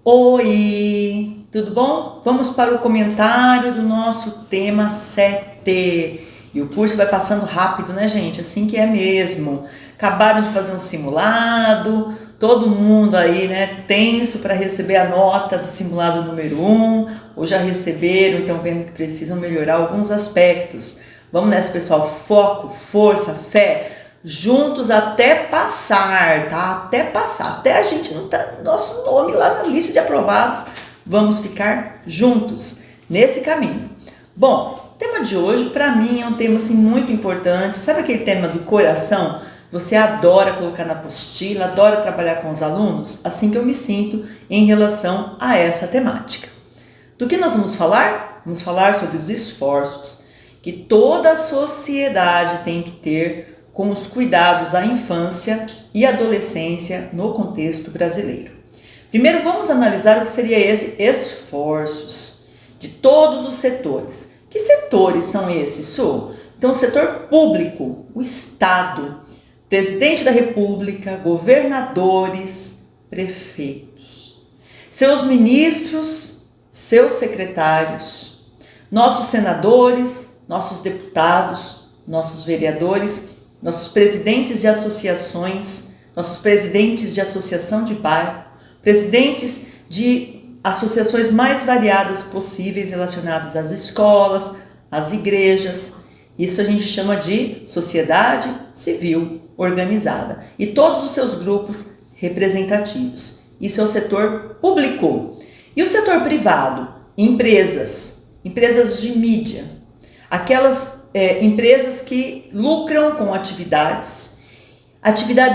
Oi, tudo bom? Vamos para o comentário do nosso tema 7. E o curso vai passando rápido, né, gente? Assim que é mesmo. Acabaram de fazer um simulado, todo mundo aí, né, tenso para receber a nota do simulado número 1, ou já receberam e estão vendo que precisam melhorar alguns aspectos. Vamos nessa, pessoal. Foco, força, fé. Juntos até passar, tá? Até passar, até a gente não tá nosso nome lá na lista de aprovados, vamos ficar juntos nesse caminho. Bom, o tema de hoje para mim é um tema assim muito importante. Sabe aquele tema do coração? Você adora colocar na apostila, adora trabalhar com os alunos? Assim que eu me sinto em relação a essa temática. Do que nós vamos falar? Vamos falar sobre os esforços que toda a sociedade tem que ter com os cuidados à infância e adolescência no contexto brasileiro. Primeiro vamos analisar o que seria esse esforços de todos os setores. Que setores são esses, Su? Então, o setor público, o Estado, presidente da República, governadores, prefeitos, seus ministros, seus secretários, nossos senadores, nossos deputados, nossos vereadores, nossos presidentes de associações, nossos presidentes de associação de bairro, presidentes de associações mais variadas possíveis relacionadas às escolas, às igrejas. Isso a gente chama de sociedade civil organizada e todos os seus grupos representativos. Isso é o setor público. E o setor privado? Empresas de mídia, aquelas empresas que lucram com atividades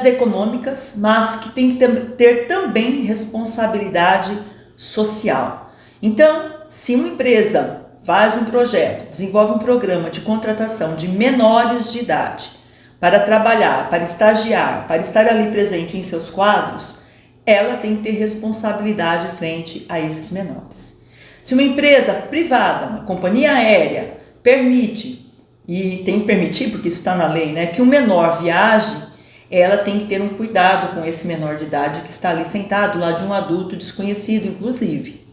econômicas, mas que tem que ter também responsabilidade social. Então, se uma empresa faz um projeto, desenvolve um programa de contratação de menores de idade para trabalhar, para estagiar, para estar ali presente em seus quadros, ela tem que ter responsabilidade frente a esses menores. Se uma empresa privada, uma companhia aérea, permite, e tem que permitir, porque isso está na lei, né, que o menor viaje, ela tem que ter um cuidado com esse menor de idade que está ali sentado, lá de um adulto desconhecido, inclusive.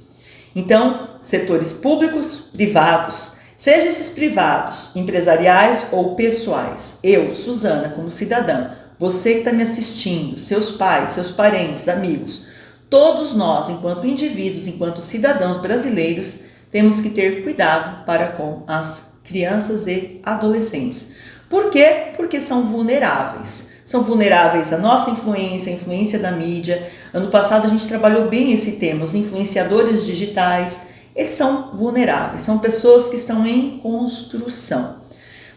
Então, setores públicos, privados, seja esses privados, empresariais ou pessoais, eu, Suzana, como cidadã, você que está me assistindo, seus pais, seus parentes, amigos, todos nós, enquanto indivíduos, enquanto cidadãos brasileiros, temos que ter cuidado para com as crianças e adolescentes. Por quê? Porque são vulneráveis. São vulneráveis à nossa influência, à influência da mídia. Ano passado a gente trabalhou bem esse tema, os influenciadores digitais. Eles são vulneráveis, são pessoas que estão em construção.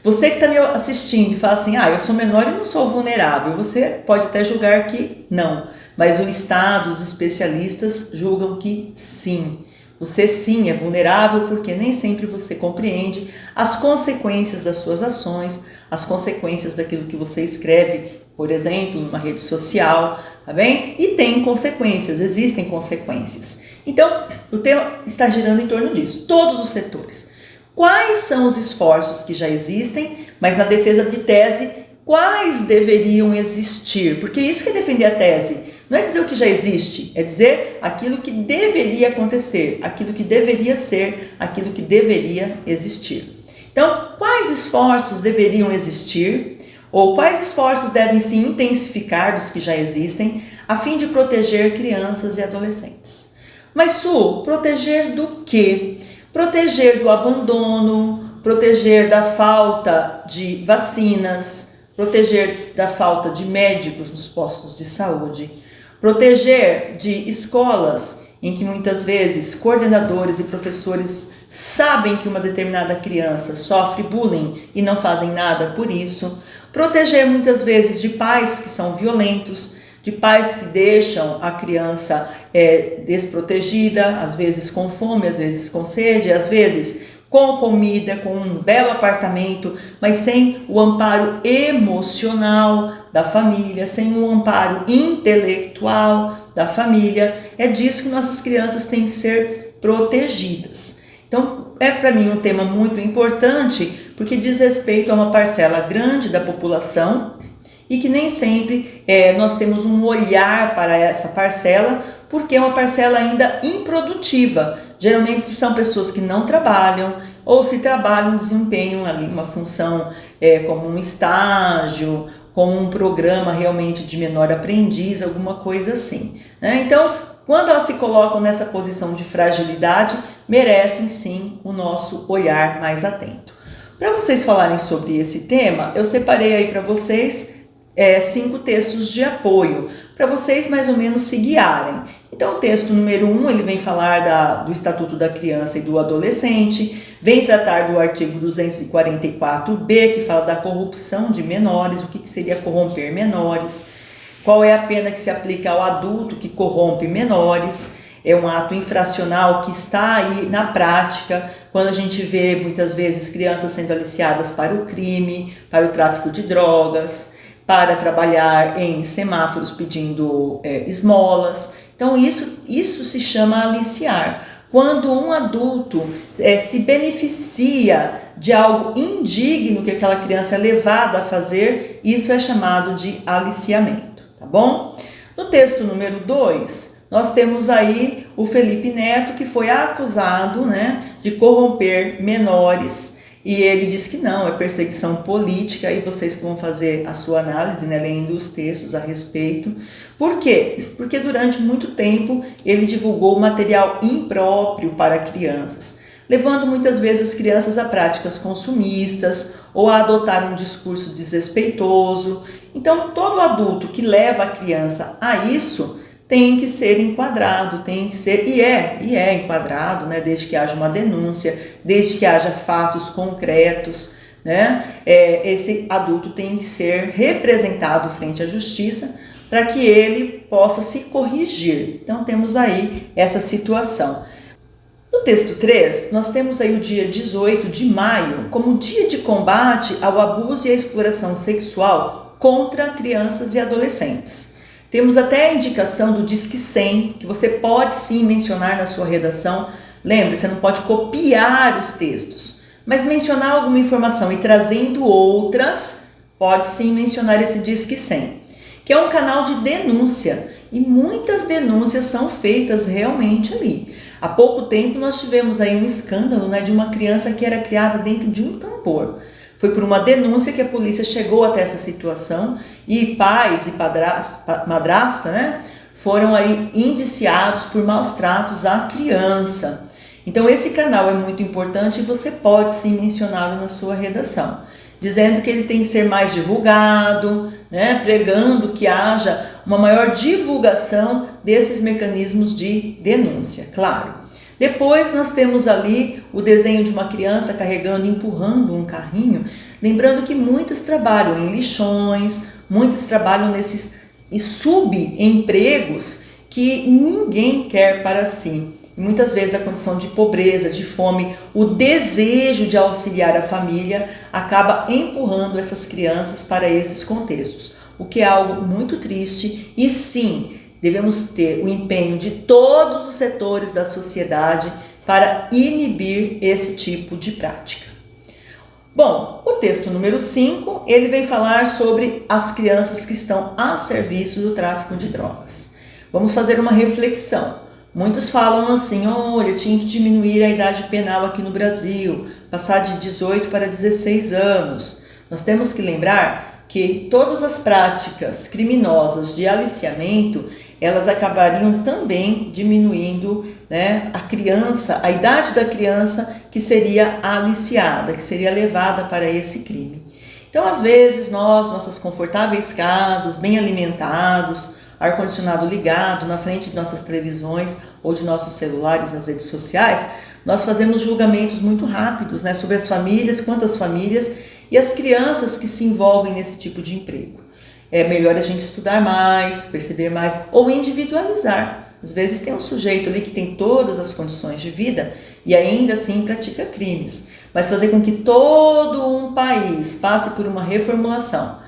Você que está me assistindo e fala assim, eu sou menor e não sou vulnerável, você pode até julgar que não, mas o Estado, os especialistas julgam que sim. Você sim é vulnerável porque nem sempre você compreende as consequências das suas ações, as consequências daquilo que você escreve, por exemplo, numa rede social, tá bem? E tem consequências, existem consequências. Então, o tema está girando em torno disso, todos os setores. Quais são os esforços que já existem, mas na defesa de tese, quais deveriam existir? Porque isso que é defender a tese. Não é dizer o que já existe, é dizer aquilo que deveria acontecer, aquilo que deveria ser, aquilo que deveria existir. Então, quais esforços deveriam existir ou quais esforços devem se intensificar dos que já existem a fim de proteger crianças e adolescentes? Mas, Su, proteger do quê? Proteger do abandono, proteger da falta de vacinas, proteger da falta de médicos nos postos de saúde, proteger de escolas em que muitas vezes coordenadores e professores sabem que uma determinada criança sofre bullying e não fazem nada por isso, proteger muitas vezes de pais que são violentos, de pais que deixam a criança desprotegida, às vezes com fome, às vezes com sede, às vezes com comida, com um belo apartamento, mas sem o amparo emocional da família, sem o amparo intelectual da família. É disso que nossas crianças têm que ser protegidas. Então, é para mim um tema muito importante, porque diz respeito a uma parcela grande da população e que nem sempre nós temos um olhar para essa parcela, porque é uma parcela ainda improdutiva. Geralmente são pessoas que não trabalham, ou se trabalham, desempenham ali uma função como um estágio, como um programa realmente de menor aprendiz, alguma coisa assim, né? Então, quando elas se colocam nessa posição de fragilidade, merecem sim o nosso olhar mais atento. Para vocês falarem sobre esse tema, eu separei aí para vocês 5 textos de apoio, para vocês mais ou menos se guiarem. Então, o texto número 1, ele vem falar do Estatuto da Criança e do Adolescente, vem tratar do artigo 244b, que fala da corrupção de menores, o que seria corromper menores, qual é a pena que se aplica ao adulto que corrompe menores. É um ato infracional que está aí na prática, quando a gente vê muitas vezes crianças sendo aliciadas para o crime, para o tráfico de drogas, para trabalhar em semáforos pedindo esmolas. Então isso se chama aliciar. Quando um adulto se beneficia de algo indigno que aquela criança é levada a fazer, isso é chamado de aliciamento, tá bom? No texto número 2, nós temos aí o Felipe Neto, que foi acusado, né, de corromper menores, e ele diz que não, é perseguição política, e vocês que vão fazer a sua análise, né, lendo os textos a respeito. Por quê? Porque durante muito tempo ele divulgou material impróprio para crianças, levando muitas vezes as crianças a práticas consumistas ou a adotar um discurso desrespeitoso. Então, todo adulto que leva a criança a isso tem que ser enquadrado, tem que ser, e é enquadrado, né, desde que haja uma denúncia, desde que haja fatos concretos, né, esse adulto tem que ser representado frente à justiça para que ele possa se corrigir. Então, temos aí essa situação. No texto 3, nós temos aí o dia 18 de maio como dia de combate ao abuso e à exploração sexual contra crianças e adolescentes. Temos até a indicação do Disque 100, que você pode sim mencionar na sua redação. Lembre, você não pode copiar os textos, mas mencionar alguma informação e trazendo outras, pode sim mencionar esse Disque 100, que é um canal de denúncia, e muitas denúncias são feitas realmente ali. Há pouco tempo nós tivemos aí um escândalo, né, de uma criança que era criada dentro de um tambor. Foi por uma denúncia que a polícia chegou até essa situação e pais e madrasta, né, foram aí indiciados por maus tratos à criança. Então esse canal é muito importante e você pode sim mencioná-lo na sua redação, dizendo que ele tem que ser mais divulgado, né, pregando que haja uma maior divulgação desses mecanismos de denúncia, claro. Depois nós temos ali o desenho de uma criança carregando, empurrando um carrinho, lembrando que muitas trabalham em lixões, muitas trabalham nesses subempregos que ninguém quer para si. E muitas vezes a condição de pobreza, de fome, o desejo de auxiliar a família acaba empurrando essas crianças para esses contextos, o que é algo muito triste. E sim, devemos ter o empenho de todos os setores da sociedade para inibir esse tipo de prática. Bom, o texto número 5, ele vem falar sobre as crianças que estão a serviço do tráfico de drogas. Vamos fazer uma reflexão. Muitos falam assim, olha, tinha que diminuir a idade penal aqui no Brasil, passar de 18 para 16 anos. Nós temos que lembrar que todas as práticas criminosas de aliciamento, elas acabariam também diminuindo, né, a idade da criança que seria aliciada, que seria levada para esse crime. Então, às vezes, nossas confortáveis casas, bem alimentados, ar-condicionado ligado na frente de nossas televisões ou de nossos celulares nas redes sociais, nós fazemos julgamentos muito rápidos, né, sobre as famílias, quantas famílias e as crianças que se envolvem nesse tipo de emprego. É melhor a gente estudar mais, perceber mais ou individualizar. Às vezes tem um sujeito ali que tem todas as condições de vida e ainda assim pratica crimes, mas fazer com que todo um país passe por uma reformulação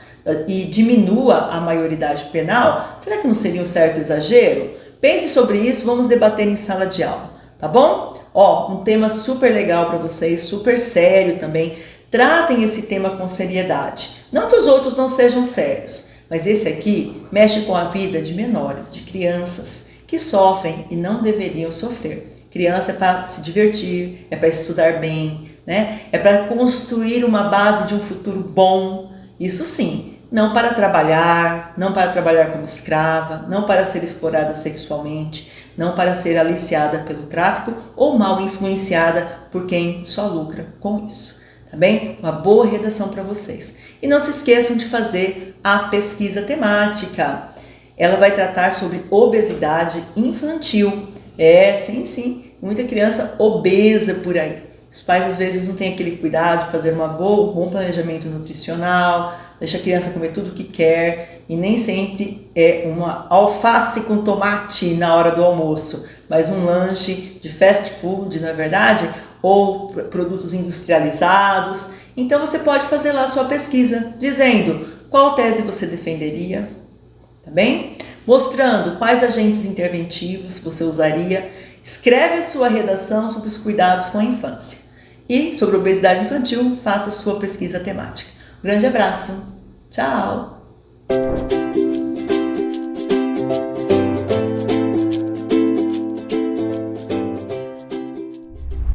e diminua a maioridade penal, será que não seria um certo exagero? Pense sobre isso, vamos debater em sala de aula, tá bom? Um tema super legal para vocês, super sério também. Tratem esse tema com seriedade. Não que os outros não sejam sérios, mas esse aqui mexe com a vida de menores, de crianças. que sofrem e não deveriam sofrer. Criança é para se divertir, é para estudar bem, né? É para construir uma base de um futuro bom, isso sim, não para trabalhar, não para trabalhar como escrava, não para ser explorada sexualmente, não para ser aliciada pelo tráfico ou mal influenciada por quem só lucra com isso. Tá bem? Uma boa redação para vocês. E não se esqueçam de fazer a pesquisa temática. Ela vai tratar sobre obesidade infantil. Sim, muita criança obesa por aí. Os pais às vezes não têm aquele cuidado de fazer um bom planejamento nutricional, deixa a criança comer tudo o que quer e nem sempre é uma alface com tomate na hora do almoço, mas um lanche de fast food, não é verdade? Ou produtos industrializados. Então você pode fazer lá a sua pesquisa, dizendo qual tese você defenderia, tá bem? Mostrando quais agentes interventivos você usaria. Escreve a sua redação sobre os cuidados com a infância. E sobre obesidade infantil, faça a sua pesquisa temática. Um grande abraço. Tchau!